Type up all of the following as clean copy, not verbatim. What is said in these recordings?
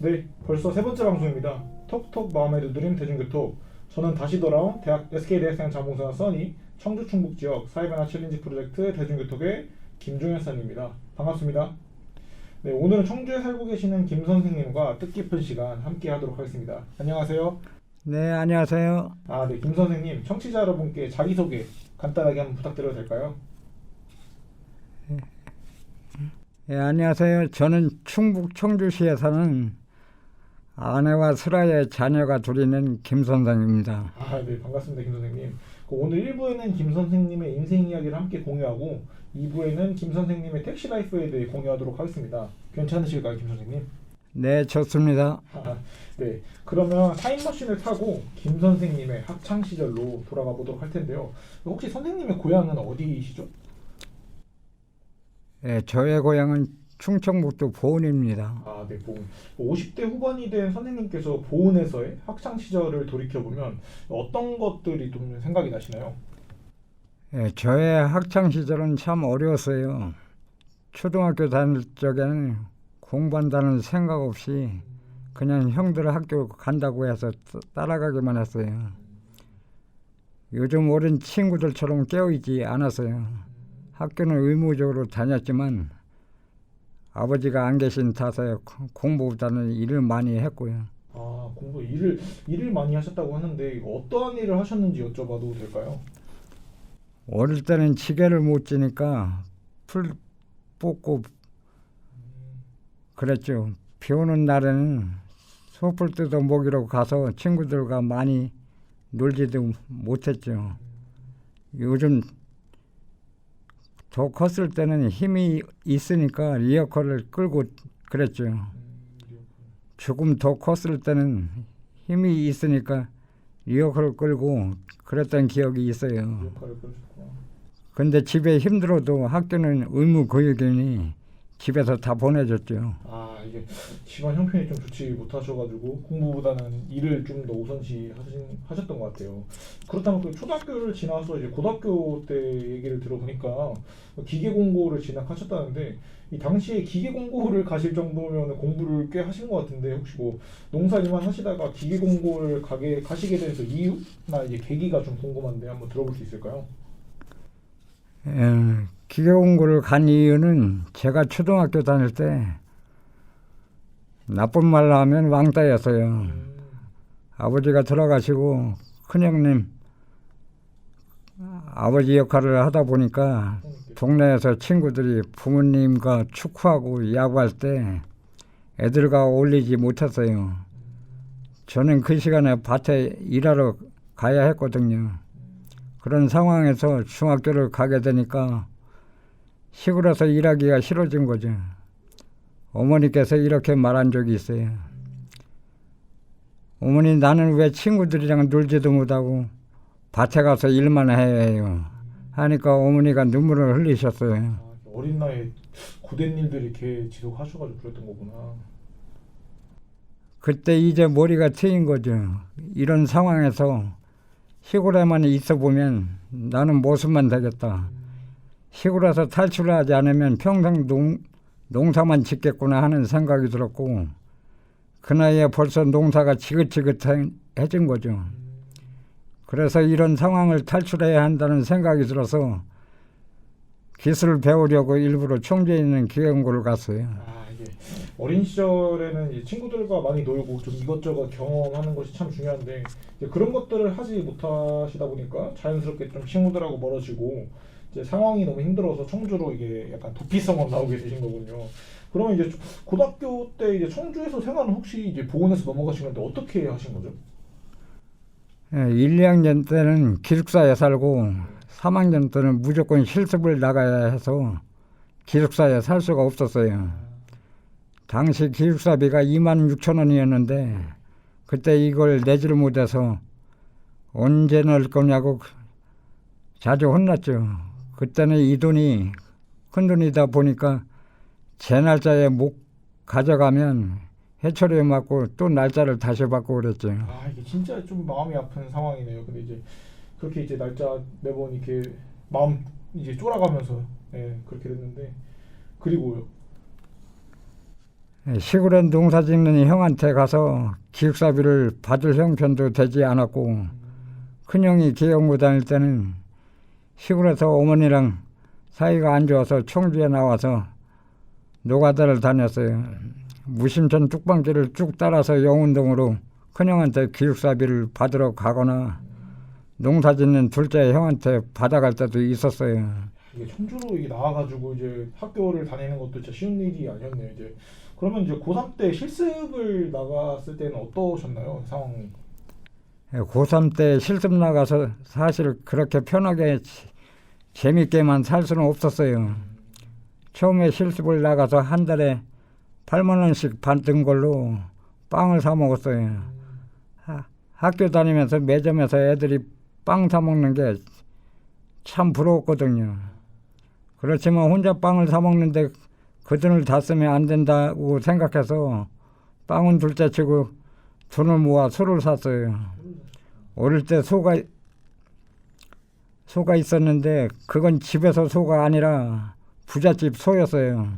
네, 벌써 세 번째 방송입니다. 톡톡 마음에 두드림 대중교통. 저는 다시 돌아온 SK대학생 장봉사 써니 청주 충북 지역 사회변화 챌린지 프로젝트 대중교통의 김종현 선입니다. 반갑습니다. 네, 오늘은 청주에 살고 계시는 김 선생님과 뜻깊은 시간 함께 하도록 하겠습니다. 안녕하세요. 네, 안녕하세요. 네, 김 선생님, 청취자 여러분께 자기소개 간단하게 한번 부탁드려도 될까요? 예, 안녕하세요. 저는 충북 청주시에 사는 아내와 슬아의 자녀가 둘 있는 김 선생입니다. 네, 반갑습니다, 김 선생님. 오늘 1부에는 김 선생님의 인생 이야기를 함께 공유하고 2부에는 김 선생님의 택시 라이프에 대해 공유하도록 하겠습니다. 괜찮으실까요, 김 선생님? 네, 좋습니다. 네, 그러면 타임머신을 타고 김 선생님의 학창 시절로 돌아가 보도록 할 텐데요. 혹시 선생님의 고향은 어디시죠? 예, 저의 고향은 충청북도 보은입니다. 네, 보은. 50대 후반이 된 선생님께서 보은에서의 학창 시절을 돌이켜 보면 어떤 것들이 좀 생각이 나시나요? 예, 저의 학창 시절은 참 어려웠어요. 초등학교 다닐 적에는 공부한다는 생각 없이 그냥 형들 학교 간다고 해서 따라가기만 했어요. 요즘 어린 친구들처럼 깨어있지 않았어요. 학교는 의무적으로 다녔지만 아버지가 안 계신 탓에 공부보다는 일을 많이 했고요. 일을 많이 하셨다고 하는데 어떠한 일을 하셨는지 여쭤봐도 될까요? 어릴 때는 지게를 못 지니까 풀 뽑고 그랬죠. 비 오는 날에는 소풀 뜯어 먹이러 가서 친구들과 많이 놀지도 못했죠. 요즘 더 컸을 때는 힘이 있으니까 리어커를 끌고 그랬죠. 조금 더 컸을 때는 힘이 있으니까 리어커를 끌고 그랬던 기억이 있어요. 근데 집에 힘들어도 학교는 의무교육이니 집에서 다 보내줬죠. 이게 집안 형편이 좀 좋지 못하셔가지고 공부보다는 일을 좀 더 우선시 하셨던 것 같아요. 그렇다면 그 초등학교를 지나서 이제 고등학교 때 얘기를 들어보니까 기계공고를 진학하셨다는데 이 당시에 기계공고를 가실 정도면 공부를 꽤 하신 것 같은데 혹시 뭐 농사 일만 하시다가 기계공고를 가시게 돼서 이유나 이제 계기가 좀 궁금한데 한번 들어볼 수 있을까요? 기계공고를 간 이유는 제가 초등학교 다닐 때 나쁜 말로 하면 왕따였어요. 아버지가 돌아가시고 큰형님 아버지 역할을 하다 보니까 동네에서 친구들이 부모님과 축구하고 야구할 때 애들과 어울리지 못했어요. 저는 그 시간에 밭에 일하러 가야 했거든요. 그런 상황에서 중학교를 가게 되니까 시골에서 일하기가 싫어진 거죠. 어머니께서 이렇게 말한 적이 있어요. 어머니, 나는 왜 친구들이랑 놀지도 못하고 밭에 가서 일만 해야 해요. 하니까 어머니가 눈물을 흘리셨어요. 어린 나이에 고된 일들을 이렇게 지속하셔가지고 그랬던 거구나. 그때 이제 머리가 트인 거죠. 이런 상황에서 시골에만 있어 보면 나는 모습만 되겠다. 시골에서 탈출하지 않으면 평생 농사만 짓겠구나 하는 생각이 들었고 그 나이에 벌써 농사가 지긋지긋해진 거죠. 그래서 이런 상황을 탈출해야 한다는 생각이 들어서 기술을 배우려고 일부러 청주에 있는 기계공고를 갔어요. 이게 어린 시절에는 이제 친구들과 많이 놀고 좀 이것저것 경험하는 것이 참 중요한데 이제 그런 것들을 하지 못하시다 보니까 자연스럽게 좀 친구들하고 멀어지고 이제 상황이 너무 힘들어서 청주로 이게 약간 도피성으로 나오게 되신 거군요. 그러면 이제 고등학교 때 이제 청주에서 생활은 혹시 이제 보은에서 넘어가신 건데 어떻게 하신 거죠? 1, 2학년 때는 기숙사에 살고 3학년 때는 무조건 실습을 나가야 해서 기숙사에 살 수가 없었어요. 당시 기숙사비가 26,000원이었는데 그때 이걸 내지를 못해서 언제 넣을 거냐고 자주 혼났죠. 그때는 이 돈이 큰 돈이다 보니까 제 날짜에 못 가져가면 해초리에 맞고 또 날짜를 다시 받고 그랬죠. 이게 진짜 좀 마음이 아픈 상황이네요. 근데 이제 그렇게 이제 날짜 매번 이렇게 마음 이제 쫄아가면서 그렇게 됐는데 그리고요. 시골에 농사 짓는 형한테 가서 기숙사비를 받을 형편도 되지 않았고 큰형이 기영고 다닐 때는 시골에서 어머니랑 사이가 안 좋아서 청주에 나와서 노가다를 다녔어요. 무심천 뚝방길을 쭉 따라서 영운동으로 큰형한테 기숙사비를 받으러 가거나 농사 짓는 둘째 형한테 받아갈 때도 있었어요. 이게 청주로 이게 나와가지고 이제 학교를 다니는 것도 진짜 쉬운 일이 아니었네요. 이제 그러면 이제 고3 때 실습을 나갔을 때는 어떠셨나요? 상황이? 고3 때 실습 나가서 사실 그렇게 편하게 재밌게만 살 수는 없었어요. 처음에 실습을 나가서 한 달에 8만 원씩 받은 걸로 빵을 사 먹었어요. 학교 다니면서 매점에서 애들이 빵 사 먹는 게 참 부러웠거든요. 그렇지만 혼자 빵을 사 먹는데 그 돈을 다 쓰면 안 된다고 생각해서 빵은 둘째치고 돈을 모아 소를 샀어요. 어릴 때 소가 있었는데 그건 집에서 소가 아니라 부잣집 소였어요.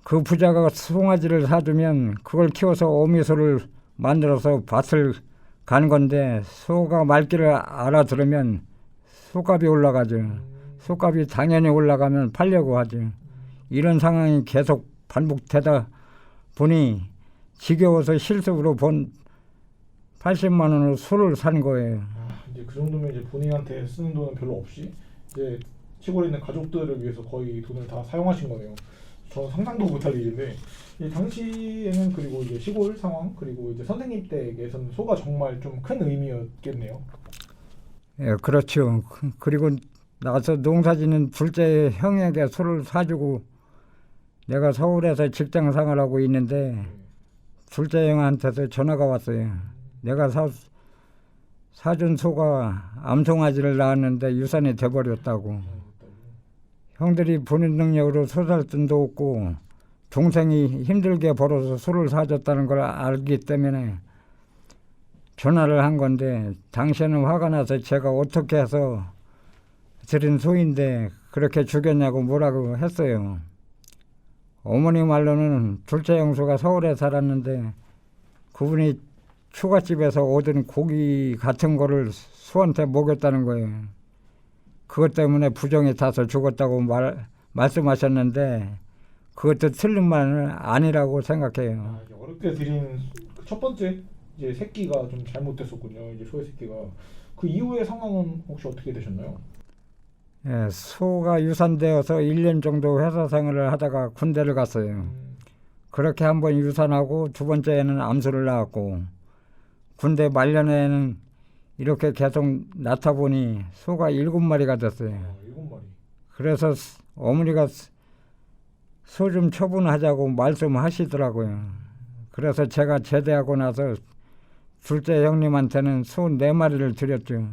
그 부자가 송아지를 사주면 그걸 키워서 어미소를 만들어서 밭을 간 건데 소가 말귀를 알아들으면 소값이 올라가죠. 소값이 당연히 올라가면 팔려고 하죠. 이런 상황이 계속 반복되다 보니 지겨워서 실습으로 본 80만 원으로 소를 산 거예요. 이제 그 정도면 이제 본인한테 쓰는 돈은 별로 없이 이제 시골에 있는 가족들을 위해서 거의 돈을 다 사용하신 거네요. 저는 상상도 못할 일인데 당시에는 그리고 이제 시골 상황 그리고 이제 선생님 댁에서는 소가 정말 좀 큰 의미였겠네요. 예, 그렇죠. 그리고 나서 농사짓는 둘째 형에게 소를 사주고 내가 서울에서 직장 생활하고 있는데 둘째 형한테서 전화가 왔어요. 내가 사준 소가 암송아지를 낳았는데 유산이 돼버렸다고. 형들이 본인 능력으로 소 살 돈도 없고 동생이 힘들게 벌어서 소를 사줬다는 걸 알기 때문에 전화를 한 건데 당시에는 화가 나서 제가 어떻게 해서 드린 소인데 그렇게 죽였냐고 뭐라고 했어요. 어머니 말로는 둘째 형수가 서울에 살았는데 그분이 초가집에서 얻은 고기 같은 거를 소한테 먹였다는 거예요. 그것 때문에 부정이 타서 죽었다고 말씀하셨는데 그것도 틀린 말은 아니라고 생각해요. 이제 어렵게 드린 그 첫 번째 이제 새끼가 좀 잘못됐었군요. 이제 소의 새끼가 그 이후의 상황은 혹시 어떻게 되셨나요? 예, 소가 유산되어서 1년 정도 회사 생활을 하다가 군대를 갔어요. 그렇게 한번 유산하고 두 번째에는 암소를 낳았고 군대 말년에는 이렇게 계속 낳다 보니 소가 7마리가 됐어요. 7마리. 그래서 어머니가 소 좀 처분하자고 말씀하시더라고요. 그래서 제가 제대하고 나서 둘째 형님한테는 소 4마리를 드렸죠.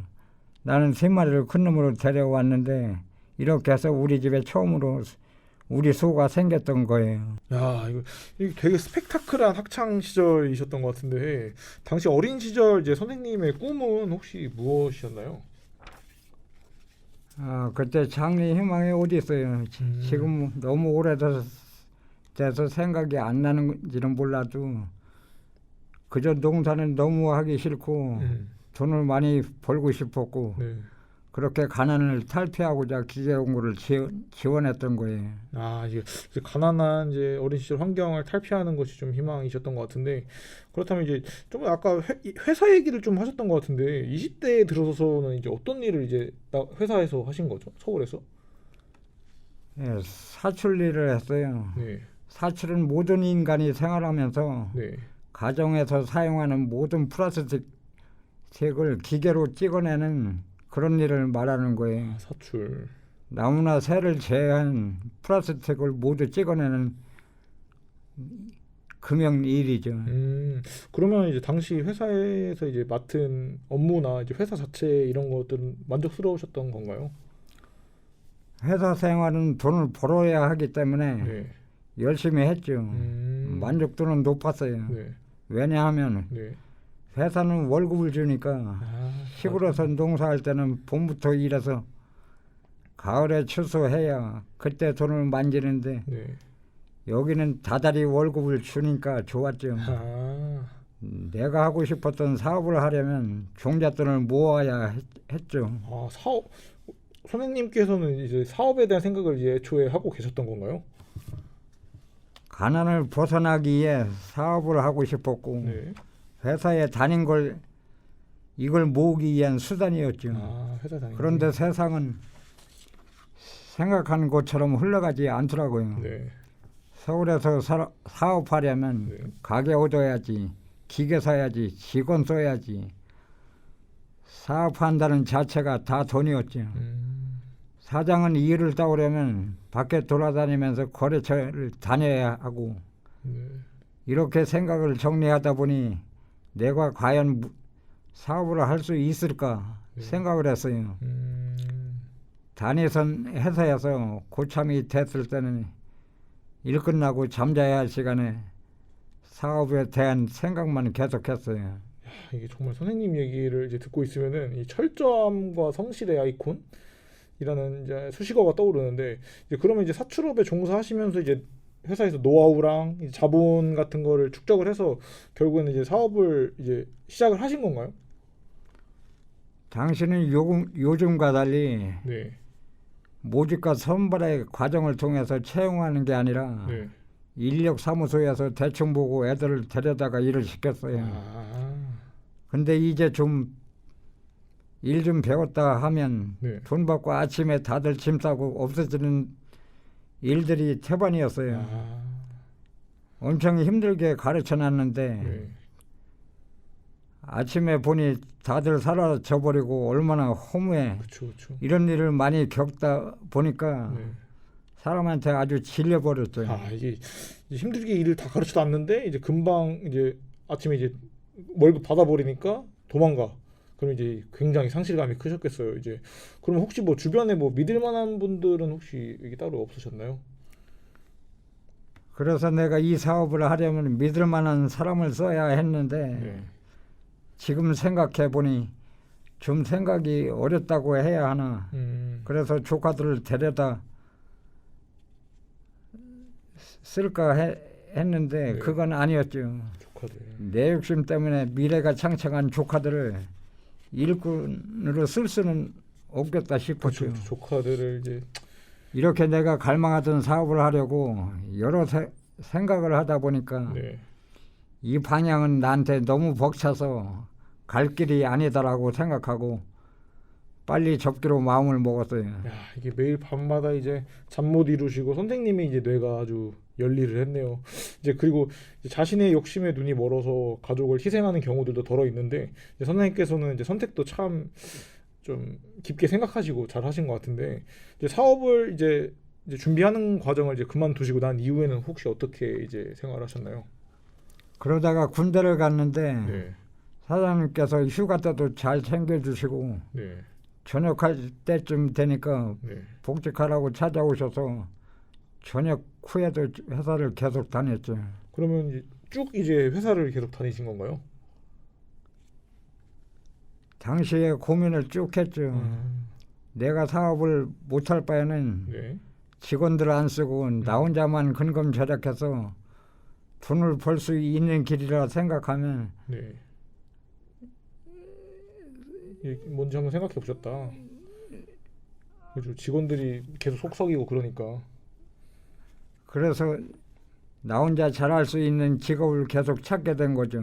나는 3마리를 큰 놈으로 데려왔는데 이렇게 해서 우리 집에 처음으로 우리 소가 생겼던 거예요. 야, 이거 되게 스펙타클한 학창 시절이셨던 것 같은데 당시 어린 시절 이제 선생님의 꿈은 혹시 무엇이었나요? 그때 장래 희망이 어디 있어요. 지금 너무 오래돼서 생각이 안 나는지는 몰라도 그저 농사는 너무 하기 싫고 돈을 많이 벌고 싶었고 네. 그렇게 가난을 탈피하고자 기계연구를 지원했던 거예요. 이제 가난한 이제 어린 시절 환경을 탈피하는 것이 좀 희망이셨던 것 같은데 그렇다면 이제 좀 아까 회사 얘기를 좀 하셨던 것 같은데 20대에 들어서는 이제 어떤 일을 이제 회사에서 하신 거죠? 서울에서? 예, 사출 일을 했어요. 네. 사출은 모든 인간이 생활하면서 네. 가정에서 사용하는 모든 플라스틱을 기계로 찍어내는 그런 일을 말하는 거예요. 사출. 나무나 새를 제한 플라스틱을 모두 찍어내는 금형 일이죠. 그러면 이제 당시 회사에서 이제 맡은 업무나 이제 회사 자체 이런 것들은 만족스러우셨던 건가요? 회사 생활은 돈을 벌어야 하기 때문에 네. 열심히 했죠. 만족도는 높았어요. 네. 왜냐하면 네. 회사는 월급을 주니까 시골에서 농사할 때는 봄부터 일해서 가을에 추수해야 그때 돈을 만지는데 네. 여기는 다달이 월급을 주니까 좋았죠. 아, 내가 하고 싶었던 사업을 하려면 종잣돈을 모아야 했죠. 아 사업 선생님께서는 이제 사업에 대한 생각을 이제 애초에 하고 계셨던 건가요? 가난을 벗어나기 위해 사업을 하고 싶었고 네. 회사에 다닌 걸 이걸 모으기 위한 수단이었죠. 아 회사 다니는. 그런데 세상은 생각하는 것처럼 흘러가지 않더라고요. 네. 서울에서 사업하려면 네. 가게 얻어야지, 기계 사야지, 직원 써야지. 사업한다는 자체가 다 돈이었죠. 사장은 일을 따오려면 밖에 돌아다니면서 거래처를 다녀야 하고 네. 이렇게 생각을 정리하다 보니 내가 과연 사업을 할 수 있을까 네. 생각을 했어요. 다니던 회사에서 고참이 됐을 때는 일 끝나고 잠자야 할 시간에 사업에 대한 생각만 계속했어요. 이게 정말 선생님 얘기를 이제 듣고 있으면은 이 철저함과 성실의 아이콘이라는 이제 수식어가 떠오르는데, 이제 그러면 이제 사출업에 종사하시면서 이제 회사에서 노하우랑 이제 자본 같은 거를 축적을 해서 결국에는 이제 사업을 이제 시작을 하신 건가요? 당신은 요즘과 달리 네. 모집과 선발의 과정을 통해서 채용하는 게 아니라 네. 인력사무소에서 대충 보고 애들을 데려다가 일을 시켰어요. 아. 근데 이제 좀 일 좀 배웠다 하면 네. 돈 받고 아침에 다들 짐 싸고 없어지는 일들이 태반이었어요. 아. 엄청 힘들게 가르쳐 놨는데 네. 아침에 보니 다들 사라져 버리고 얼마나 허무해. 그렇죠, 그렇죠. 이런 일을 많이 겪다 보니까 네. 사람한테 아주 질려버렸어요. 아 이게 이제 힘들게 일을 다 가르쳐 놨는데 이제 금방 이제 아침에 이제 월급 받아버리니까 도망가. 그럼 이제 굉장히 상실감이 크셨겠어요. 이제 그러면 혹시 뭐 주변에 뭐 믿을 만한 분들은 혹시 이게 따로 없으셨나요? 그래서 내가 이 사업을 하려면 믿을 만한 사람을 써야 했는데 네. 지금 생각해 보니 좀 생각이 어렵다고 해야 하나. 그래서 조카들을 데려다 쓸까 했는데 네. 그건 아니었죠. 조카들. 내 욕심 때문에 미래가 창창한 조카들을 일꾼으로 쓸 수는 없겠다 싶었죠. 그렇죠. 조카들을 이제. 이렇게 내가 갈망하던 사업을 하려고 여러 생각을 하다 보니까 네. 이 방향은 나한테 너무 벅차서 갈 길이 아니다라고 생각하고 빨리 접기로 마음을 먹었어요. 야, 이게 매일 밤마다 이제 잠 못 이루시고 선생님이 이제 뇌가 아주 열일을 했네요. 이제 그리고 이제 자신의 욕심에 눈이 멀어서 가족을 희생하는 경우들도 덜어 있는데, 이제 선생님께서는 이제 선택도 참 좀 깊게 생각하시고 잘 하신 것 같은데, 이제 사업을 이제 준비하는 과정을 이제 그만두시고 난 이후에는 혹시 어떻게 이제 생활하셨나요? 그러다가 군대를 갔는데 네. 사장님께서 휴가 때도 잘 챙겨주시고 네. 저녁할 때쯤 되니까 네. 복직하라고 찾아오셔서 저녁 후에도 회사를 계속 다녔죠. 그러면 이제 쭉 이제 회사를 계속 다니신 건가요? 당시에 고민을 쭉 했죠. 내가 사업을 못할 바에는 네. 직원들 안 쓰고 나 혼자만 근검 절약해서 돈을 벌 수 있는 길이라 생각하면 네. 뭔지 한번 생각해 보셨다. 그죠. 직원들이 계속 속썩이고 그러니까. 그래서 나 혼자 잘할 수 있는 직업을 계속 찾게 된 거죠.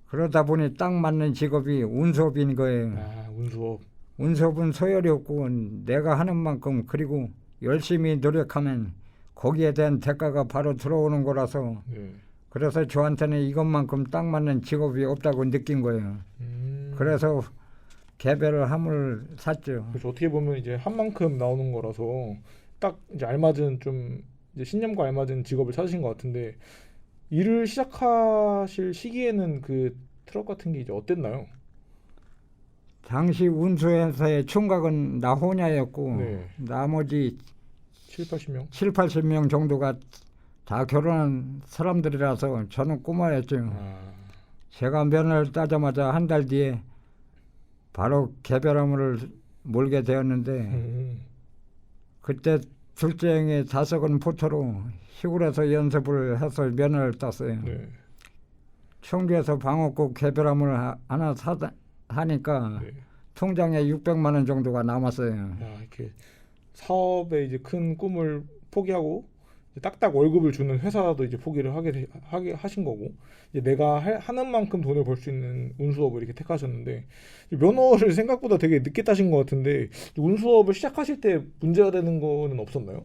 그러다 보니 딱 맞는 직업이 운수업인 거예요. 아, 운수업. 운수업은 소열이 없고 내가 하는 만큼 그리고 열심히 노력하면 거기에 대한 대가가 바로 들어오는 거라서 네. 그래서 저한테는 이것만큼 딱 맞는 직업이 없다고 느낀 거예요. 그래서 개별을 함을 샀죠. 그래서 어떻게 보면 이제 한 만큼 나오는 거라서 딱 이제 알맞은 좀 이제 신념과 알맞은 직업을 찾으신 것 같은데, 일을 시작하실 시기에는 그 트럭 같은 게 이제 어땠나요? 당시 운수회사의 총각은 나 혼자였고 네. 나머지 7, 80명? 7, 80명 정도가 다 결혼한 사람들이라서 저는 꼬마였죠. 아, 제가 면허를 따자마자 한 달 뒤에 바로 개별함을 몰게 되었는데 그때 둘째형이 자석은 포터로 시골에서 연습을 해서 면허를 땄어요. 네. 청주에서 방어국 개별함을 하나 하니까 네. 통장에 600만 원 정도가 남았어요. 야, 이렇게 사업에 이제 큰 꿈을 포기하고 이제 딱딱 월급을 주는 회사도 이제 포기를 하게 하신 거고, 이제 내가 하는 만큼 돈을 벌 수 있는 운수업을 이렇게 택하셨는데, 면허를 생각보다 되게 늦게 따신 것 같은데, 운수업을 시작하실 때 문제가 되는 거는 없었나요?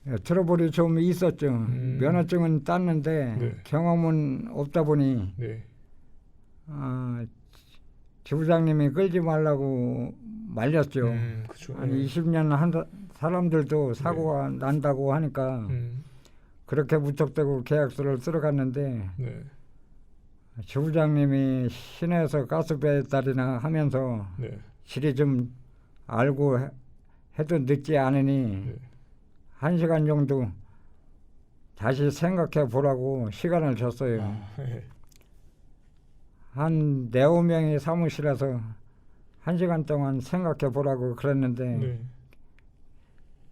예, 트러블이 좀 있었죠. 면허증은 땄는데 네. 경험은 없다 보니 네. 지부장님이 끌지 말라고 말렸죠. 그쵸. 한 20년 한 사람들도 사고가 난다고 하니까 그렇게 무턱대고 계약서를 쓸어갔는데 네. 지부장님이 시내에서 가스 배달이나 하면서 네. 질이 좀 알고 해도 늦지 않으니 네. 1시간 정도 다시 생각해 보라고 시간을 줬어요. 네. 한 4~5명이 사무실에서 1시간 동안 생각해 보라고 그랬는데 네.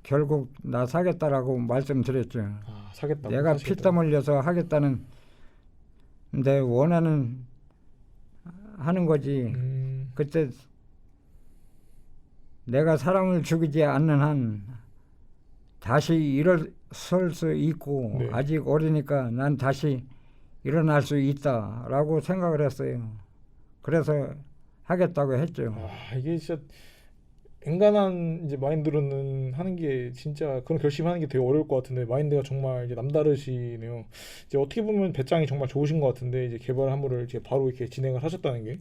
결국 나 사겠다라고 말씀드렸죠. 사겠다고 내가 하시겠다고. 피땀 흘려서 하겠다는 내 원하는 하는 거지. 그때 내가 사람을 죽이지 않는 한 다시 일어설 수 있고 네. 아직 어리니까 난 다시 일어날 수 있다라고 생각을 했어요. 그래서 하겠다고 했죠. 이게 진짜 엔간한 이제 마인드로는 하는 게 진짜 그런 결심하는 게 되게 어려울 것 같은데, 마인드가 정말 이제 남다르시네요. 이제 어떻게 보면 배짱이 정말 좋으신 것 같은데, 이제 개발 함부를 이제 바로 이렇게 진행을 하셨다는 게.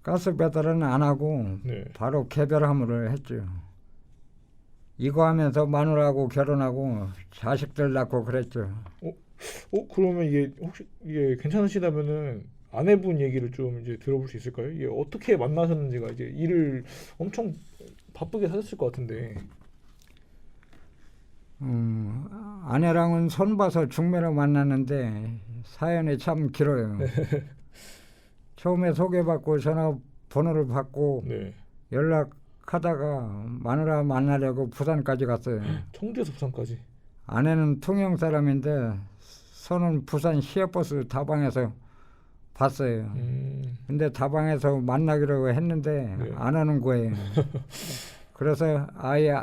가스 배달은 안 하고 네. 바로 개별 화물을 했죠. 이거 하면서 마누라하고 결혼하고 자식들 낳고 그랬죠. 그러면 이게 혹시 이게 괜찮으시다면은 아내분 얘기를 좀 이제 들어볼 수 있을까요? 이게 어떻게 만나셨는지가, 이제 일을 엄청 바쁘게 하셨을 것 같은데. 아내랑은 손봐서 중매로 만났는데 사연이 참 길어요. 처음에 소개받고 전화번호를 받고 네. 연락하다가 마누라 만나려고 부산까지 갔어요. 청주에서 부산까지. 아내는 통영 사람인데 선은 부산 시외버스 다방에서 봤어요. 근데 다방에서 만나기로 했는데 네. 안 오는 거예요. 그래서 아예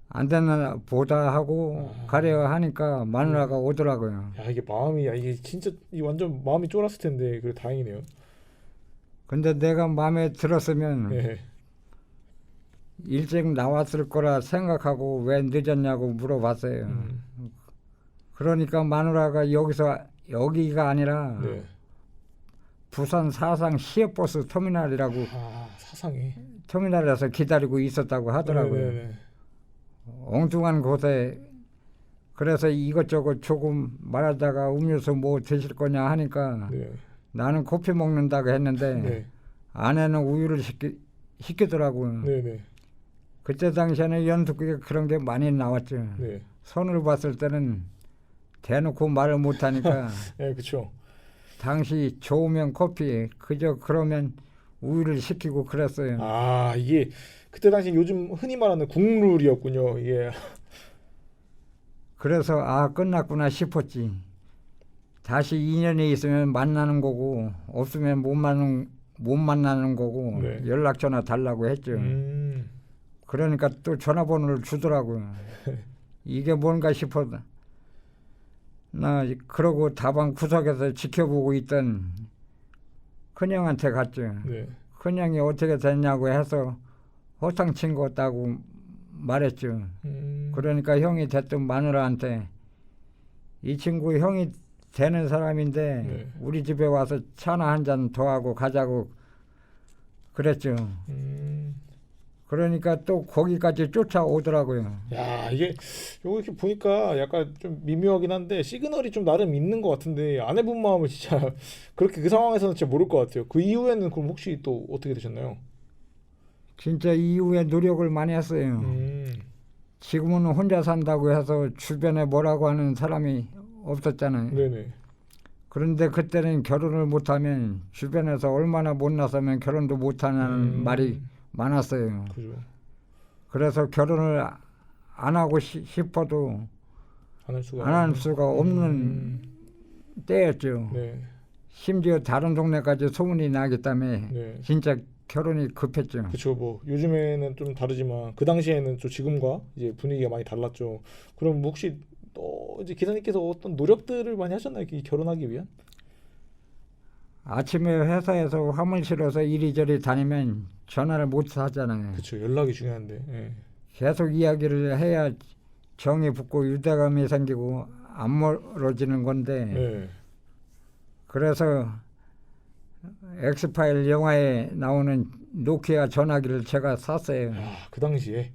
안 되나 보다 하고 가려 하니까 마누라가 오더라고요. 야, 이게 마음이, 이게 진짜 이 완전 마음이 쫄았을 텐데, 그래 다행이네요. 근데 내가 마음에 들었으면 네. 일찍 나왔을 거라 생각하고 왜 늦었냐고 물어봤어요. 그러니까 마누라가 여기가 아니라 네. 부산 사상 시외버스 터미널이라고 사상이. 터미널에서 기다리고 있었다고 하더라고요. 네네네. 엉뚱한 곳에. 그래서 이것저것 조금 말하다가 음료수 뭐 드실 거냐 하니까 네. 나는 커피 먹는다고 했는데 네. 아내는 우유를 시키더라고요. 네네. 그때 당시에는 연속극에 그런 게 많이 나왔죠. 네. 선을 봤을 때는 대놓고 말을 못하니까 네, 그렇죠. 당시 좋으면 커피, 그저 그러면 우유를 시키고 그랬어요. 이게 그때 당시 요즘 흔히 말하는 국룰이었군요. 이게. 그래서 끝났구나 싶었지. 다시 인연이 있으면 만나는 거고 없으면 못 만나는 거고 네. 연락처나 달라고 했죠. 그러니까 또 전화번호를 주더라고요. 이게 뭔가 싶어서 나 그러고 다방 구석에서 지켜보고 있던 큰형한테 갔죠. 네. 큰형이 어떻게 됐냐고 해서 호탕 친 것 같다고 말했죠. 그러니까 형이 됐던 마누라한테 이 친구 형이 되는 사람인데 네. 우리 집에 와서 차나 한 잔 더 하고 가자고 그랬죠. 그러니까 또 거기까지 쫓아오더라고요. 야, 이게 요거 이렇게 보니까 약간 좀 미묘하긴 한데 시그널이 좀 나름 있는 것 같은데, 아내분 마음을 진짜 그렇게 그 상황에서는 진짜 모를 것 같아요. 그 이후에는 그럼 혹시 또 어떻게 되셨나요? 진짜 이후에 노력을 많이 했어요. 지금은 혼자 산다고 해서 주변에 뭐라고 하는 사람이 없었잖아요. 네네. 그런데 그때는 결혼을 못하면 주변에서 얼마나 못났으면 결혼도 못하는 말이 많았어요. 그죠. 그래서 결혼을 안 하고 싶어도 안 할 수가 안 할 수가 없는 때였죠. 네. 심지어 다른 동네까지 소문이 나기 때문에 네. 진짜 결혼이 급했죠. 그렇죠. 뭐 요즘에는 좀 다르지만 그 당시에는 좀 지금과 이제 분위기가 많이 달랐죠. 그럼 뭐 혹시 이제 기사님께서 어떤 노력들을 많이 하셨나요? 이 결혼하기 위한? 아침에 회사에서 화물 실어서 이리저리 다니면 전화를 못 하잖아요. 그렇죠. 연락이 중요한데. 예. 계속 이야기를 해야 정이 붙고 유대감이 생기고 안 멀어지는 건데 네. 그래서 엑스파일 영화에 나오는 노키아 전화기를 제가 샀어요. 그 당시에.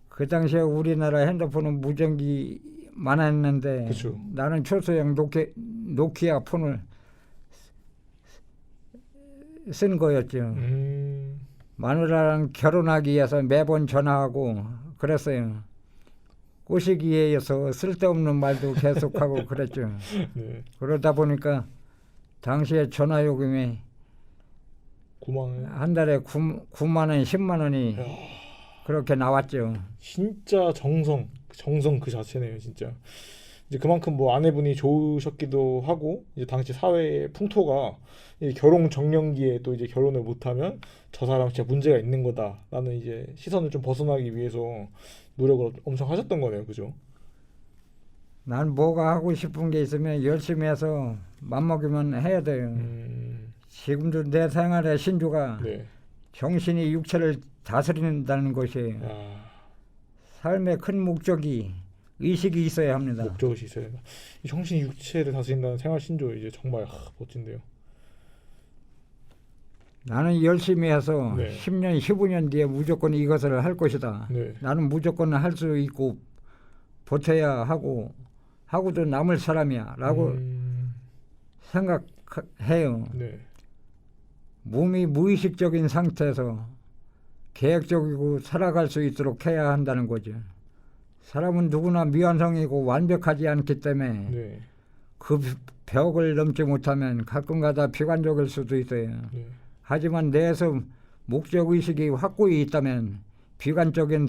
그 당시에 우리나라 핸드폰은 무전기 많았는데 그쵸. 나는 초소형 노키아 폰을 쓴 거였죠. 마누라랑 결혼하기 위해서 매번 전화하고 그랬어요. 꼬시기에서 쓸데없는 말도 계속하고 그랬죠. 네. 그러다 보니까 당시에 전화 요금이 9만 한 달에 9만 원, 10만 원이 야, 그렇게 나왔죠. 진짜 정성 그 자체네요, 진짜. 이제 그만큼 뭐 아내분이 좋으셨기도 하고 이제 당시 사회의 풍토가 이 결혼 정년기에 또 이제 결혼을 못하면 저 사람 진짜 문제가 있는 거다라는 이제 시선을 좀 벗어나기 위해서 노력을 엄청 하셨던 거네요, 그죠? 난 뭐가 하고 싶은 게 있으면 열심히 해서 맘먹으면 해야 돼요. 지금도 내 생활의 신조가 네. 정신이 육체를 다스린다는 것이에요. 야, 삶의 큰 목적이 의식이 있어야 합니다. 목적이 있어야 된다. 이 정신 육체를 다스린다는 생활 신조 이제 정말 멋진데요. 나는 열심히 해서 네. 10년, 15년 뒤에 무조건 이것을 할 것이다. 네. 나는 무조건 할 수 있고 버텨야 하고도 남을 사람이야 라고 생각해요. 네. 몸이 무의식적인 상태에서 계획적이고 살아갈 수 있도록 해야 한다는 거죠. 사람은 누구나 미완성이고 완벽하지 않기 때문에 네. 그 벽을 넘지 못하면 가끔가다 비관적일 수도 있어요. 네. 하지만 내에서 목적의식이 확고히 있다면 비관적인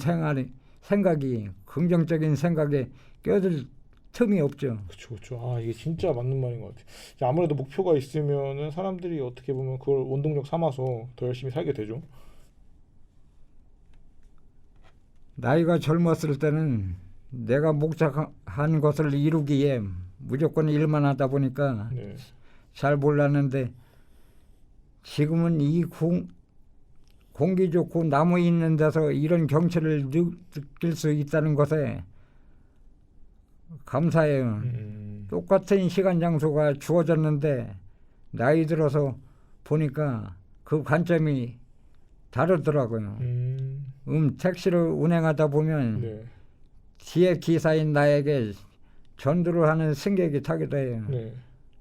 생각이 긍정적인 생각에 껴들 틈이 없죠. 그렇죠. 아, 이게 진짜 맞는 말인 것 같아요. 이제 아무래도 목표가 있으면은 사람들이 어떻게 보면 그걸 원동력 삼아서 더 열심히 살게 되죠. 나이가 젊었을 때는 내가 목적한 것을 이루기에 무조건 일만 하다 보니까 네. 잘 몰랐는데 지금은 이 공기 좋고 나무 있는 데서 이런 경치를 느낄 수 있다는 것에 감사해요. 똑같은 시간 장소가 주어졌는데 나이 들어서 보니까 그 관점이 다르더라고요. 택시를 운행하다 보면 네. 뒤에 기사인 나에게 전도를 하는 승객이 타기도 해요. 네.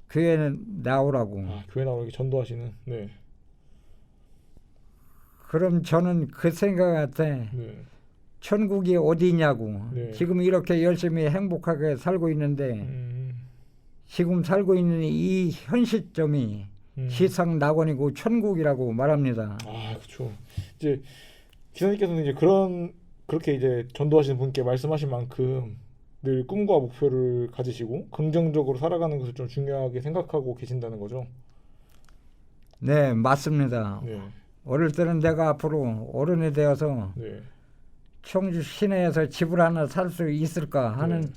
교회는 나오라고. 아, 교회 나오게 전도하시는. 네. 그럼 저는 그 생각한테 네. 천국이 어디냐고. 네. 지금 이렇게 열심히 행복하게 살고 있는데 지금 살고 있는 이 현 시점이 시상 낙원이고 천국이라고 말합니다. 아, 그렇죠. 이제 기사님께서는 이제 그렇게 이제 전도하시는 분께 말씀하신 만큼 늘 꿈과 목표를 가지시고 긍정적으로 살아가는 것을 좀 중요하게 생각하고 계신다는 거죠. 네, 맞습니다. 네. 어릴 때는 내가 앞으로 어른이 되어서 네. 청주 시내에서 집을 하나 살 수 있을까 하는 네.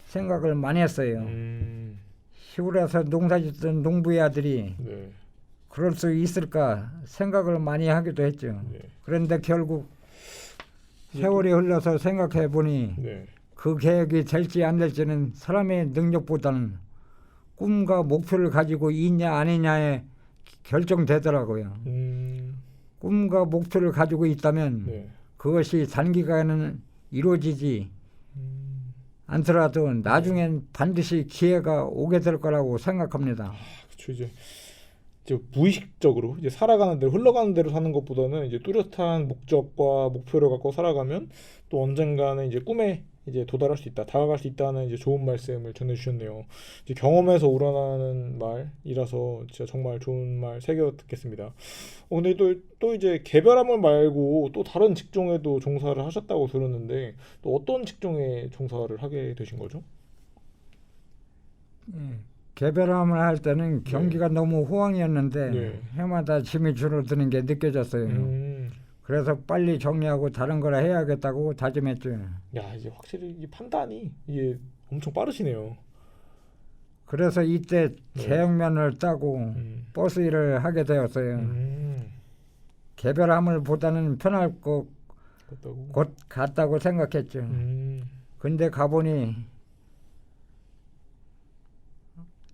생각을 많이 했어요. 시골에서 농사짓던 농부의 아들이 네. 그럴 수 있을까 생각을 많이 하기도 했죠. 네. 그런데 결국 세월이 흘러서 생각해 보니 네. 그 계획이 될지 안 될지는 사람의 능력보다는 꿈과 목표를 가지고 있냐 아니냐에 결정되더라고요. 꿈과 목표를 가지고 있다면 네. 그것이 단기간에는 이루어지지 않더라도 나중엔 반드시 기회가 오게 될 거라고 생각합니다. 그렇죠. 이제 무의식적으로 이제 살아가는 대로 흘러가는 대로 사는 것보다는 이제 뚜렷한 목적과 목표를 갖고 살아가면 또 언젠가는 이제 꿈에 이제 도달할 수 있다, 다가갈 수 있다는 이제 좋은 말씀을 전해주셨네요. 이제 경험에서 우러나는 말이라서 진짜 정말 좋은 말 새겨 듣겠습니다. 근데 또 이제 개별화물 말고 또 다른 직종에도 종사를 하셨다고 들었는데 또 어떤 직종에 종사를 하게 되신 거죠? 개별함을 할 때는 경기가 너무 호황이었는데 네. 해마다 짐이 줄어드는 게 느껴졌어요. 그래서 빨리 정리하고 다른 거라 해야겠다고 다짐했죠. 야, 이제 확실히 이 판단이 이게 엄청 빠르시네요. 그래서 이때 네. 계약면을 따고 버스 일을 하게 되었어요. 개별함을 보다는 편할 곳 그렇다고. 같다고 생각했죠. 근데 가보니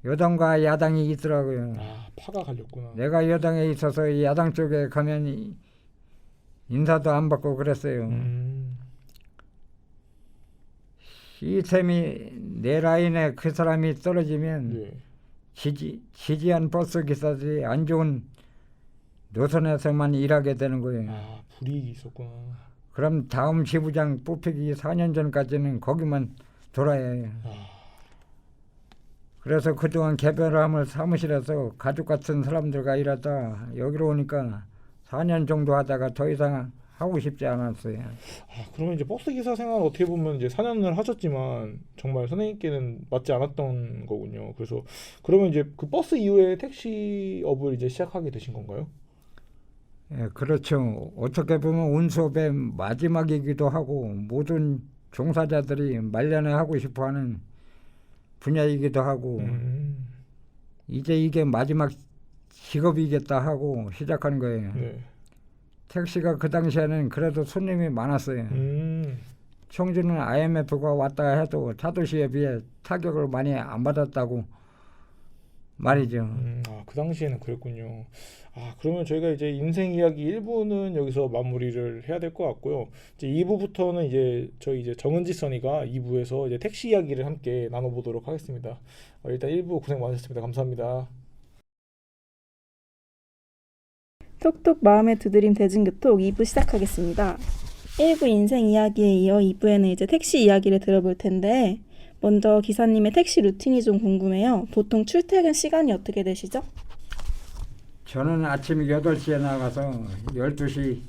여당과 야당이 있더라고요. 아, 파가 갈렸구나. 내가 여당에 있어서 야당 쪽에 가면 인사도 안 받고 그랬어요. 시스템이 내 라인에 그 사람이 떨어지면 네. 지지한 버스 기사들이 안 좋은 노선에서만 일하게 되는 거예요. 아, 불이익이 있었구나. 그럼 다음 지부장 뽑히기 4년 전까지는 거기만 돌아야 해요. 그래서 그동안 개별함을 사무실에서 가족 같은 사람들과 일하다 여기로 오니까 4년 정도 하다가 더 이상 하고 싶지 않았어요. 아, 그러면 이제 버스 기사 생활 어떻게 보면 이제 4년을 하셨지만 정말 선생님께는 맞지 않았던 거군요. 그래서 그러면 이제 그 버스 이후에 택시업을 이제 시작하게 되신 건가요? 예, 그렇죠. 어떻게 보면 운수업의 마지막이기도 하고 모든 종사자들이 말년에 하고 싶어하는 분야이기도 하고 이제 이게 마지막 직업이겠다 하고 시작한 거예요. 네. 택시가 그 당시에는 그래도 손님이 많았어요. 청주는 IMF가 왔다 해도 차도시에 비해 타격을 많이 안 받았다고 말이죠. 아, 그 당시에는 그랬군요. 아, 그러면 저희가 이제 인생 이야기 1부는 여기서 마무리를 해야 될 것 같고요. 이제 2부부터는 이제 저희 이제 정은지 써니가 2부에서 이제 택시 이야기를 함께 나눠보도록 하겠습니다. 일단 1부 고생 많으셨습니다. 감사합니다. 톡톡 마음에 두드림 대중교통 2부 시작하겠습니다. 1부 인생 이야기에 이어 2부에는 이제 택시 이야기를 들어볼 텐데 먼저 기사님의 택시 루틴이 좀 궁금해요. 보통 출퇴근 시간이 어떻게 되시죠? 저는 아침 8시에 나가서 12시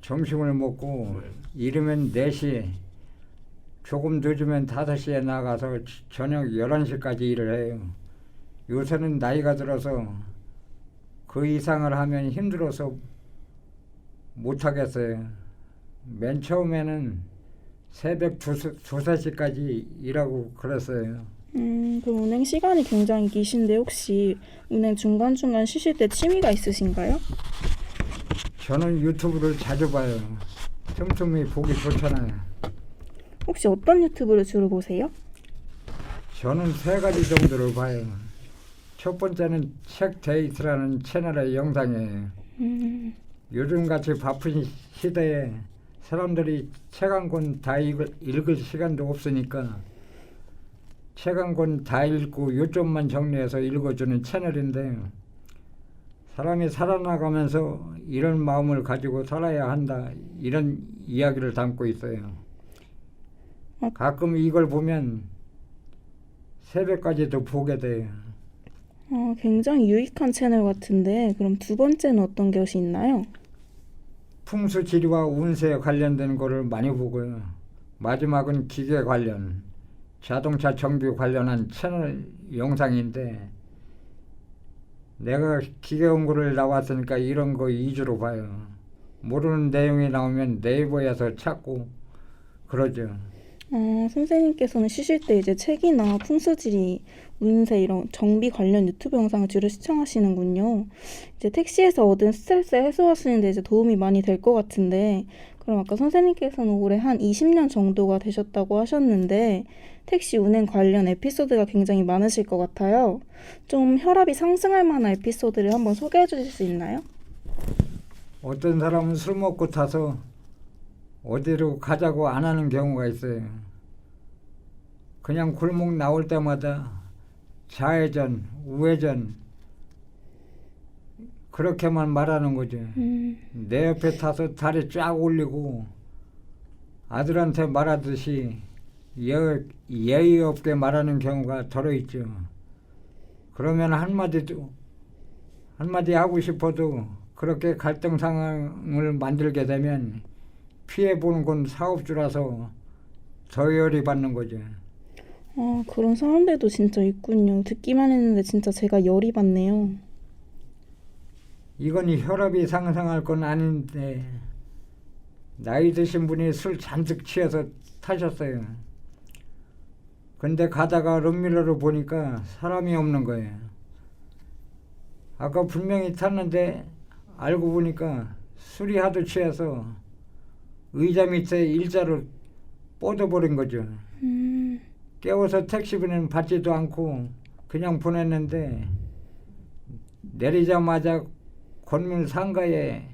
점심을 먹고 이르면 4시 조금 늦으면 5시에 나가서 저녁 11시까지 일을 해요. 요새는 나이가 들어서 그 이상을 하면 힘들어서 못하겠어요. 맨 처음에는 새벽 2~3시까지 일하고 그랬어요. 그럼 운행 시간이 굉장히 기신데 혹시 운행 중간중간 쉬실 때 취미가 있으신가요? 저는 유튜브를 자주 봐요. 틈틈이 보기 좋잖아요. 혹시 어떤 유튜브를 주로 보세요? 저는 3가지 정도를 봐요. 첫 번째는 책데이트라는 채널의 영상이에요. 요즘같이 바쁜 시대에 사람들이 책 한 권 다 읽을 시간도 없으니까 책 한 권 다 읽고 요점만 정리해서 읽어주는 채널인데 사람이 살아나가면서 이런 마음을 가지고 살아야 한다 이런 이야기를 담고 있어요. 가끔 이걸 보면 새벽까지도 보게 돼요. 굉장히 유익한 채널 같은데 그럼 두 번째는 어떤 것이 있나요? 풍수지리와 운세에 관련된 거를 많이 보고요. 마지막은 기계 관련, 자동차 정비 관련한 채널 영상인데 내가 기계연구를 나왔으니까 이런 거 위주로 봐요. 모르는 내용이 나오면 네이버에서 찾고 그러죠. 선생님께서는 쉬실 때 이제 책이나 풍수지리, 운세 이런 정비 관련 유튜브 영상을 주로 시청하시는군요. 이제 택시에서 얻은 스트레스 해소하시는 데 이제 도움이 많이 될 것 같은데 그럼 아까 선생님께서는 올해 한 20년 정도가 되셨다고 하셨는데 택시 운행 관련 에피소드가 굉장히 많으실 것 같아요. 좀 혈압이 상승할 만한 에피소드를 한번 소개해 주실 수 있나요? 어떤 사람은 술 먹고 타서 어디로 가자고 안 하는 경우가 있어요. 그냥 골목 나올 때마다 좌회전, 우회전 그렇게만 말하는 거죠. 내 옆에 타서 다리 쫙 올리고 아들한테 말하듯이 예의 없게 말하는 경우가 더러 있죠. 그러면 한마디 하고 싶어도 그렇게 갈등 상황을 만들게 되면 피해보는 건 사업주라서 더 열이 받는 거죠. 아, 그런 사람들도 진짜 있군요. 듣기만 했는데 진짜 제가 열이 받네요. 이건 혈압이 상승할 건 아닌데 나이 드신 분이 술 잔뜩 취해서 타셨어요. 근데 가다가 룸밀러로 보니까 사람이 없는 거예요. 아까 분명히 탔는데 알고 보니까 술이 하도 취해서 의자 밑에 일자로 뻗어버린 거죠. 깨워서 택시비는 받지도 않고 그냥 보냈는데 내리자마자 건물 상가에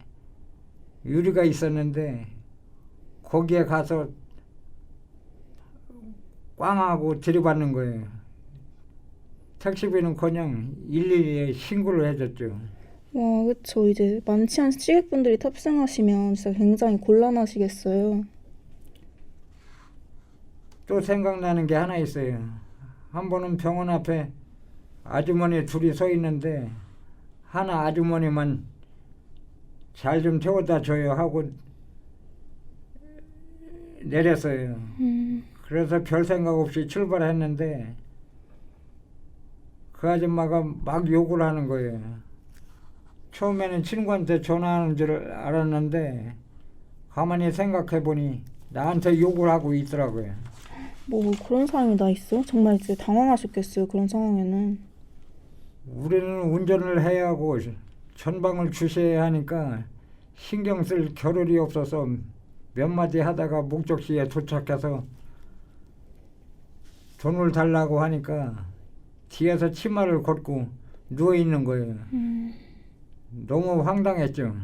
유리가 있었는데 거기에 가서 꽝하고 들이받는 거예요. 택시비는커녕 112에 신고를 해줬죠. 와, 그쵸. 이제 많지 않은 시객분들이 탑승하시면 진짜 굉장히 곤란하시겠어요. 또 생각나는 게 하나 있어요. 한 번은 병원 앞에 아주머니 둘이 서 있는데 하나 아주머니만 잘 좀 태워다 줘요 하고 내렸어요. 그래서 별 생각 없이 출발했는데 그 아줌마가 막 욕을 하는 거예요. 처음에는 친구한테 전화하는 줄 알았는데 가만히 생각해 보니 나한테 욕을 하고 있더라고요. 뭐 그런 사람이 다 있어? 정말 이제 당황하셨겠어요. 그런 상황에는. 우리는 운전을 해야 하고 전방을 주시해야 하니까 신경 쓸 겨를이 없어서 몇 마디 하다가 목적지에 도착해서 돈을 달라고 하니까 뒤에서 치마를 걷고 누워있는 거예요. 너무 황당했죠.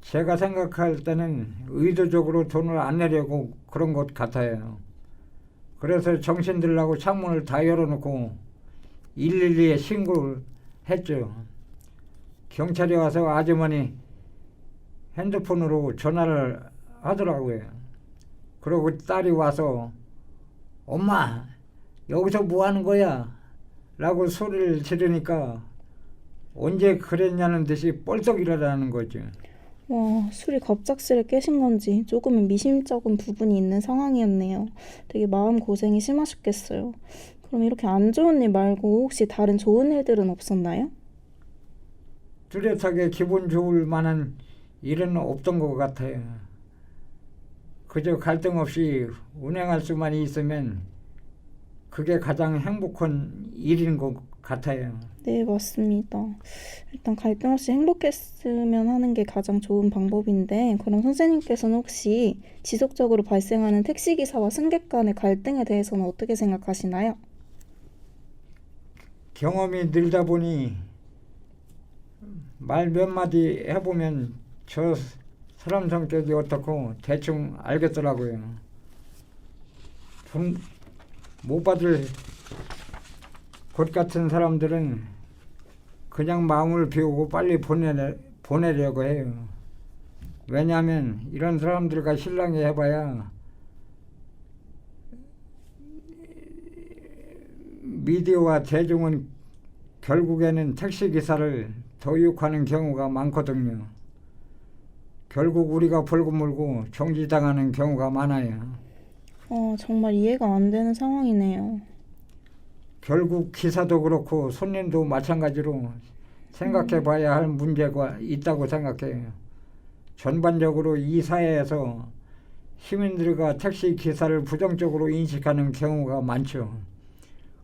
제가 생각할 때는 의도적으로 돈을 안 내려고 그런 것 같아요. 그래서 정신 들라고 창문을 다 열어놓고 112에 신고를 했죠. 경찰이 와서 아주머니 핸드폰으로 전화를 하더라고요. 그러고 딸이 와서 엄마 여기서 뭐 하는 거야? 라고 소리를 지르니까 언제 그랬냐는 듯이 뻘떡 일어나는 거죠. 와, 술이 갑작스레 깨신 건지 조금은 미심쩍은 부분이 있는 상황이었네요. 되게 마음 고생이 심하셨겠어요. 그럼 이렇게 안 좋은 일 말고 혹시 다른 좋은 일들은 없었나요? 뚜렷하게 기분 좋을 만한 일은 없던 것 같아요. 그저 갈등 없이 운행할 수만 있으면 그게 가장 행복한 일인 것 같아요. 네, 맞습니다. 일단 갈등 없이 행복했으면 하는 게 가장 좋은 방법인데, 그럼 선생님께서는 혹시 지속적으로 발생하는 택시기사와 승객 간의 갈등에 대해서는 어떻게 생각하시나요? 경험이 늘다 보니 말 몇 마디 해보면 저 사람 성격이 어떻고 대충 알겠더라고요. 돈 못 받을 것 같은 사람들은 그냥 마음을 비우고 빨리 보내려고 해요. 왜냐하면 이런 사람들과 실랑이 해봐야 미디어와 대중은 결국에는 택시기사를 더 욕하는 경우가 많거든요. 결국 우리가 벌금 물고 정지당하는 경우가 많아요. 정말 이해가 안 되는 상황이네요. 결국 기사도 그렇고 손님도 마찬가지로 생각해 봐야 할 문제가 있다고 생각해요. 전반적으로 이 사회에서 시민들과 택시 기사를 부정적으로 인식하는 경우가 많죠.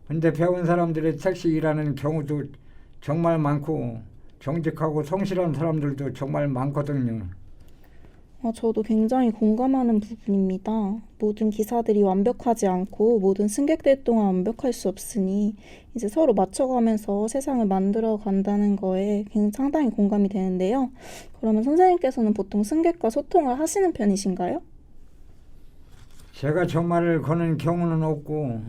근데 배운 사람들이 택시 일하는 경우도 정말 많고 정직하고 성실한 사람들도 정말 많거든요. 저도 굉장히 공감하는 부분입니다. 모든 기사들이 완벽하지 않고 모든 승객들 또한 완벽할 수 없으니 이제 서로 맞춰가면서 세상을 만들어 간다는 거에 상당히 공감이 되는데요. 그러면 선생님께서는 보통 승객과 소통을 하시는 편이신가요? 제가 전말을 거는 경우는 없고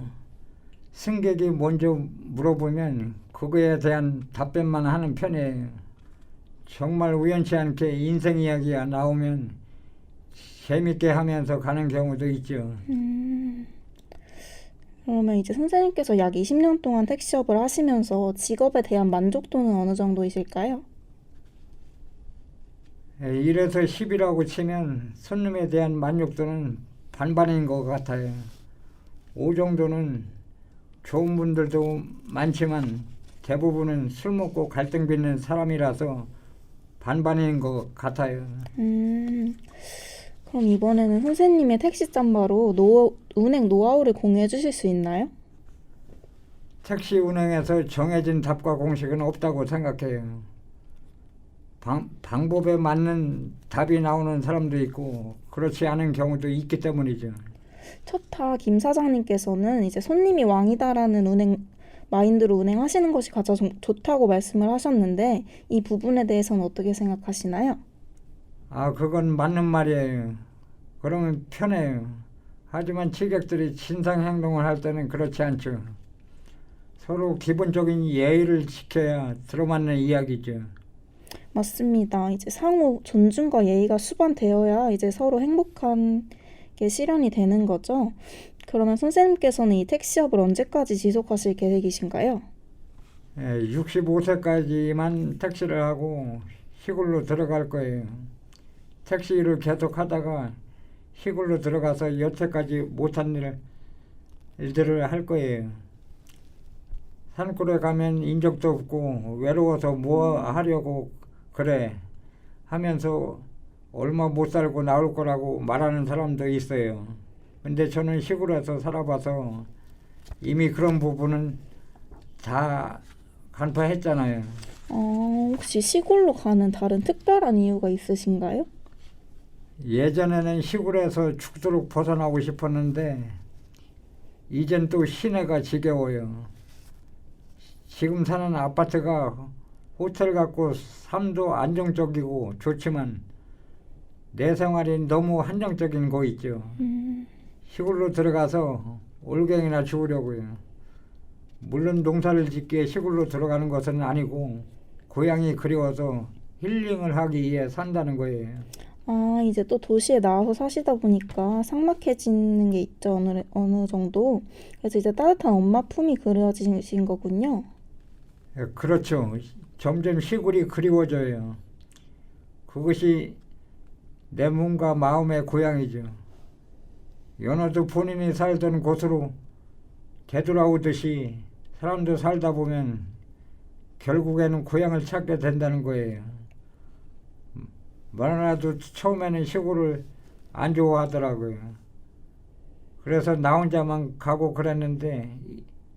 승객이 먼저 물어보면 그거에 대한 답변만 하는 편이에요. 정말 우연치 않게 인생 이야기가 나오면 재밌게 하면서 가는 경우도 있죠. 그러면 이제 선생님께서 약 20년 동안 택시업을 하시면서 직업에 대한 만족도는 어느 정도이실까요? 1에서 10이라고 치면 손님에 대한 만족도는 반반인 것 같아요. 5 정도는 좋은 분들도 많지만 대부분은 술 먹고 갈등 빚는 사람이라서 반반인 것 같아요. 그럼 이번에는 선생님의 택시 짬바로 운행 노하우를 공유해 주실 수 있나요? 택시 운행에서 정해진 답과 공식은 없다고 생각해요. 방법에 맞는 답이 나오는 사람도 있고 그렇지 않은 경우도 있기 때문이죠. 첫타 김 사장님께서는 이제 손님이 왕이다라는 마인드로 운행하시는 것이 가장 좋다고 말씀을 하셨는데 이 부분에 대해서는 어떻게 생각하시나요? 그건 맞는 말이에요. 그러면 편해요. 하지만 취객들이 진상 행동을 할 때는 그렇지 않죠. 서로 기본적인 예의를 지켜야 들어맞는 이야기죠. 맞습니다. 이제 상호 존중과 예의가 수반되어야 이제 서로 행복한 게 실현이 되는 거죠. 그러면 선생님께서는 이 택시업을 언제까지 지속하실 계획이신가요? 65세까지만 택시를 하고 시골로 들어갈 거예요. 택시 일을 계속 하다가 시골로 들어가서 여태까지 못한 일들을 할 거예요. 산골에 가면 인적도 없고 외로워서 뭐 하려고 그래 하면서 얼마 못 살고 나올 거라고 말하는 사람도 있어요. 근데 저는 시골에서 살아봐서 이미 그런 부분은 다 간파했잖아요. 혹시 시골로 가는 다른 특별한 이유가 있으신가요? 예전에는 시골에서 죽도록 벗어나고 싶었는데 이젠 또 시내가 지겨워요. 지금 사는 아파트가 호텔 같고 삶도 안정적이고 좋지만 내 생활이 너무 한정적인 거 있죠. 시골로 들어가서 올갱이나 주우려고요. 물론 농사를 짓기에 시골로 들어가는 것은 아니고 고향이 그리워서 힐링을 하기 위해 산다는 거예요. 이제 또 도시에 나와서 사시다 보니까 삭막해지는 게 있죠. 어느 정도. 그래서 이제 따뜻한 엄마 품이 그려지신 거군요. 그렇죠. 점점 시골이 그리워져요. 그것이 내 몸과 마음의 고향이죠. 연어도 본인이 살던 곳으로 되돌아오듯이 사람도 살다 보면 결국에는 고향을 찾게 된다는 거예요. 마누라도 처음에는 시골을 안 좋아하더라고요. 그래서 나 혼자만 가고 그랬는데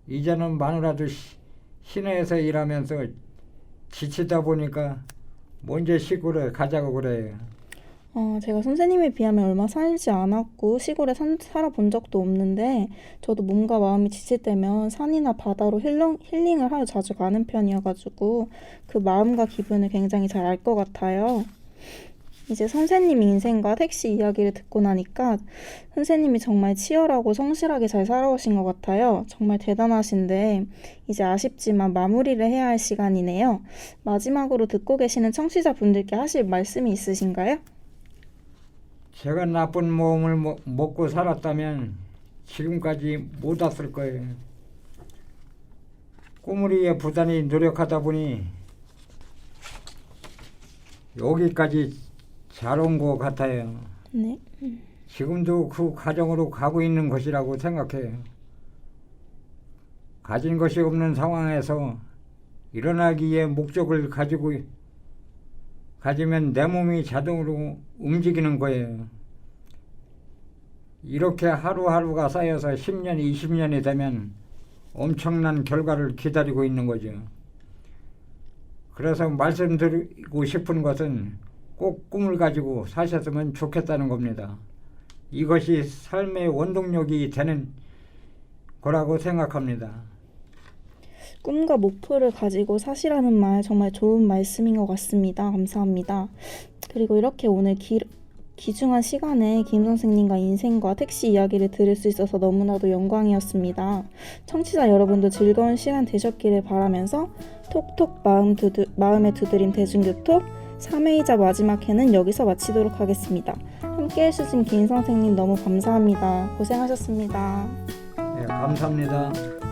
이제는 마누라도 시내에서 일하면서 지치다 보니까 먼저 시골에 가자고 그래요. 제가 선생님에 비하면 얼마 살지 않았고 시골에 살아본 적도 없는데 저도 몸과 마음이 지칠 때면 산이나 바다로 힐링을 하러 자주 가는 편이어가지고 그 마음과 기분을 굉장히 잘 알 것 같아요. 이제 선생님 인생과 택시 이야기를 듣고 나니까 선생님이 정말 치열하고 성실하게 잘 살아오신 것 같아요. 정말 대단하신데 이제 아쉽지만 마무리를 해야 할 시간이네요. 마지막으로 듣고 계시는 청취자분들께 하실 말씀이 있으신가요? 제가 나쁜 몸을 먹고 살았다면 지금까지 못 왔을 거예요. 꿈을 위해 부단히 노력하다 보니 여기까지 잘 온 것 같아요. 네. 지금도 그 과정으로 가고 있는 것이라고 생각해요. 가진 것이 없는 상황에서 일어나기 위해 목적을 가지면 내 몸이 자동으로 움직이는 거예요. 이렇게 하루하루가 쌓여서 10년, 20년이 되면 엄청난 결과를 기다리고 있는 거죠. 그래서 말씀드리고 싶은 것은 꼭 꿈을 가지고 사셨으면 좋겠다는 겁니다. 이것이 삶의 원동력이 되는 거라고 생각합니다. 꿈과 목표를 가지고 사시라는 말 정말 좋은 말씀인 것 같습니다. 감사합니다. 그리고 이렇게 오늘 귀중한 시간에 김 선생님과 인생과 택시 이야기를 들을 수 있어서 너무나도 영광이었습니다. 청취자 여러분도 즐거운 시간 되셨기를 바라면서 톡톡 마음의 두드림 대중교통 3회이자 마지막 회는 여기서 마치도록 하겠습니다. 함께 해주신 김 선생님 너무 감사합니다. 고생하셨습니다. 네, 감사합니다.